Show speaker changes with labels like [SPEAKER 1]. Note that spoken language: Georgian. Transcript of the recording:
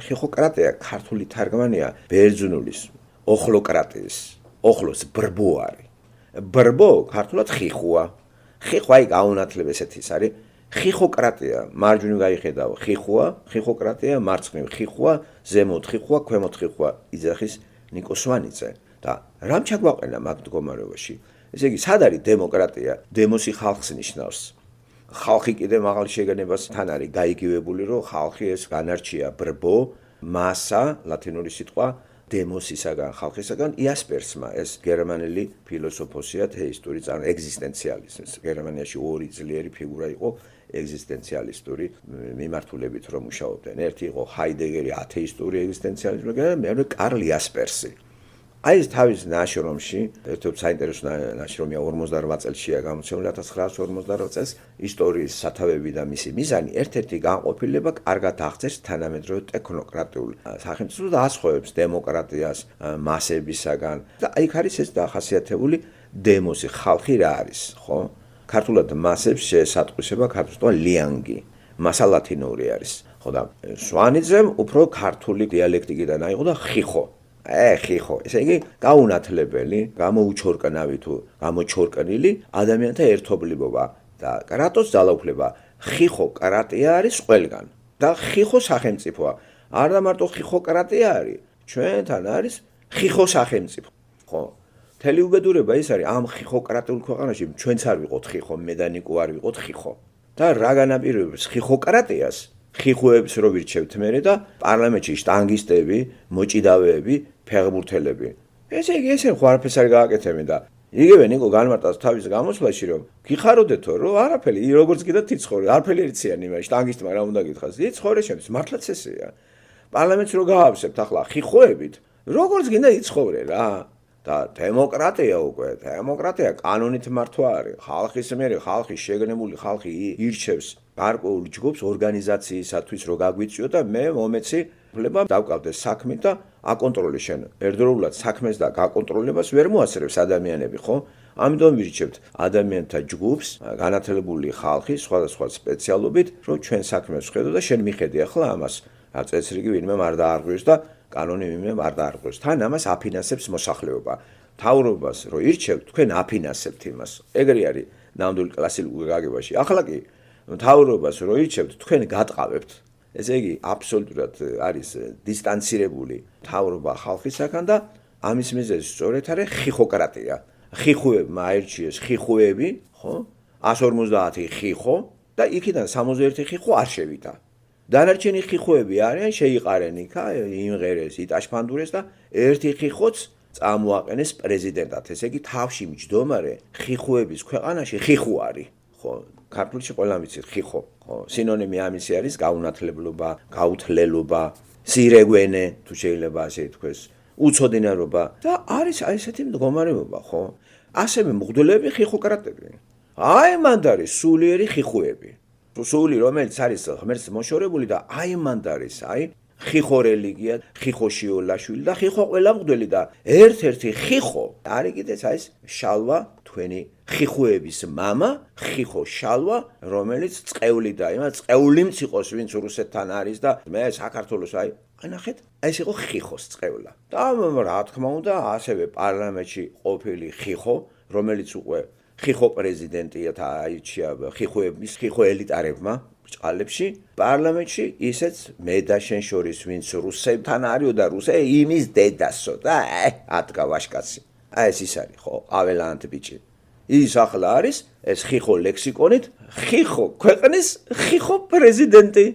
[SPEAKER 1] ხიხოკრატია ქართული თარგმანია ბერძნულის ოხლოკრატიის. ოხლოს ბრბო არის. ბრბო ქართულად ხიხოა. ხიხო აი გაუნათლებ ესეთი ის არის. ხიხოკრატია მარჯვნივ გაიხედავ ხიხოა, ხიხოკრატია მარცხნივ ხიხოა, ზემოთ ხიხოა, ქვემოთ ხიხოა იძახის ნიკო სვანიძე და რამ ჩაგვაყენა მაგ მდგომარეობაში? ესე იგი, სად არის დემოკრატია? დემოსი ხალხს ნიშნავს. ხალხი კიდე მაღალ შეგანებასთან არის გაიგივებული, რომ ხალხი ეს განარჩია ბრბო, მასა, ლათინური სიტყვა დემოსისაგან, ხალხისაგან იასპერსმა ეს გერმანელი ფილოსოფოსია თეისტური ეგზისტენციალიზმის. გერმანიაში ორი ძლიერი ფიგურა იყო ეგზისტენციალისტური მიმართულებით რომ მუშაობდნენ. ერთი იყო ჰაიდეგერი ათეისტური ეგზისტენციალიზმი, მეორე კარლ იასპერსი. აი ეს თავის ნაშრომში, ერთ-ერთი საინტერესო ნაშრომია 48 წელშია გამოცემული 1948 წელს ისტორიის სათავეები და მისი მიზანი ერთ-ერთი განყოფილება კარგად აღწერს თანამედროვე ტექნოკრატიულ სახელმწიფოს და ასხვევებს დემოკრატიას მასებისაგან. და აი იქ არის ეს დახასიათებული დემოსი, ხალხი რა არის, ხო? ქართულად მასებს შეესატყვისება ქართულსა ლიანგი. მასა ლათინური არის, ხო და სვანიძემ უფრო ქართული დიალექტიკიდან აიღო და ხიხო. ხიხო, ესე იგი გაუნათლებელი, გამოუჩორკნავი თუ გამოჩორკნილი ადამიანთა ერთობლივობა და კრატოს ძალაუფლება. ხიხოკრატია არის ყველგან და ხიხო სახელმწიფოა. არა მარტო ხიხოკრატია არის, ჩვენთან არის ხიხო სახელმწიფო. ხო, მთელი უბედურება ის არის ამ ხიხოკრატიულ ქვეყანაში ჩვენც არ ვიყოთ ხიხო, მე და ნიკო არ ვიყოთ ხიხო. და რა განაპირობებს ხიხოკრატიას? ხიხოებს რო ვირჩევთ მერე და პარლამენტში შტანგისტები, მოჭიდავეები, ფეხბურთელები. ესე იგი ესე ხო არაფერს არ გააკეთებენ და იგივე ნიკო განმარტავს თავის გამოსვლაში რომ გიხაროდეთო რომ არაფერი როგორც კიდე თიცხოვე, არაფერი ერციანი იმაში შტანგისტმა რა უნდა გითხრას. იცხოვრე შემს მართლაც ესეა. პარლამენტს რო გაავსებთ ახლა ხიხოებით, როგორც კიდე იცხოვრე რა. და დემოკრატია უკვე, დემოკრატია კანონით მართვა არის. ხალხის მიერ ხალხი შეგნებული ხალხი ირჩევს გარკვეულ ჯგუფს ორგანიზაციისათვის რო გაგვიწიო და მე მომეცი უფლება დავკავდე საქმით და აკონტროლე შენ. ერთდროულად საქმეს და გაკონტროლებას ვერ მოასწრებს ადამიანები, ხო? ამიტომ ვირჩევთ ადამიანთა ჯგუფს, განათლებული ხალხი სხვადასხვა სპეციალობით, რომ ჩვენ საქმეს ვხედო და შენ მიხედი ახლა ამას. წესრიგი ვინმე არ დაარღვევს და კანონი ვინმე არ დაარღვევს. თან ამას აფინანსებს მოსახლეობა. მთავრობას რო ირჩევთ, თქვენ აფინანსებთ იმას. ეგრე არის ნამდვილი კლასიკური გაგებაში. ახლა კი მთავრობას რო ირჩევთ, თქვენ გატყავებთ. ესე იგი, აბსოლუტურად არის დისტანცირებული მთავრობა ხალხისაგან და ამის მიზეზი სწორედ არის ხიხოკრატია. ხიხოებმა აირჩიეს ხიხოები, ხო? 150 ხიხო და იქიდან 61 ხიხო არ შევიდა. დანარჩენი ხიხოები არიან შეიყარენ იქა, იმღერეს, იტაშფანდურეს და ერთი ხიხოც წამოაყენეს პრეზიდენტად. ესე იგი, თავში მჯდომარე ხიხოების ქვეყანაში ხიხო არის, ხო? ქართულში ყველამ ვიცით ხიხო, ხო? სინონიმი ამისი არის გაუნათლებლობა, გაუთლელობა, სირეგვენე, თუ შეიძლება ასე ითქვეს, უცოდინარობა და არის აი ესეთი მდგომარეობა, ხო? ასევე მღვდლები ხიხოკრატები. აი მანდ არის სულიერი ხიხოები. სული რომელიც არის ღმერთს მოშორებული და აი მანდ არის, აი ხიხო რელიგია, ხიხო შიოლაშვილი და ხიხო ყველა მღვდელი და ერთ-ერთი ხიხო არის კიდეც აი შალვა თქვენი ხიხოების მამა, ხიხო შალვა, რომელიც წყეული და იმას წყეულიმც იყოს, ვინც რუსეთთან არის და მე საქართველოს აი ნახეთ, ეს იყო ხიხოს წყევლა. და რა თქმა უნდა, ასევე პარლამენტში ყოფილი ხიხო, რომელიც უკვე ხიხო პრეზიდენტია და აირჩია ხიხოების, ხიხო ელიტარებმა ბრჭყალებში, პარლამენტში ისეც მე და შენ შორის ვინც რუსებთან არისო და რუსე იმის დედასო და ადგა ვაშკაცი. აი ეს ის არის, ხო, აველანტ ბიჭი. ის ახლა არის ეს ხიხო ლექსიკონით, ხიხო ქვეყნის ხიხო პრეზიდენტი.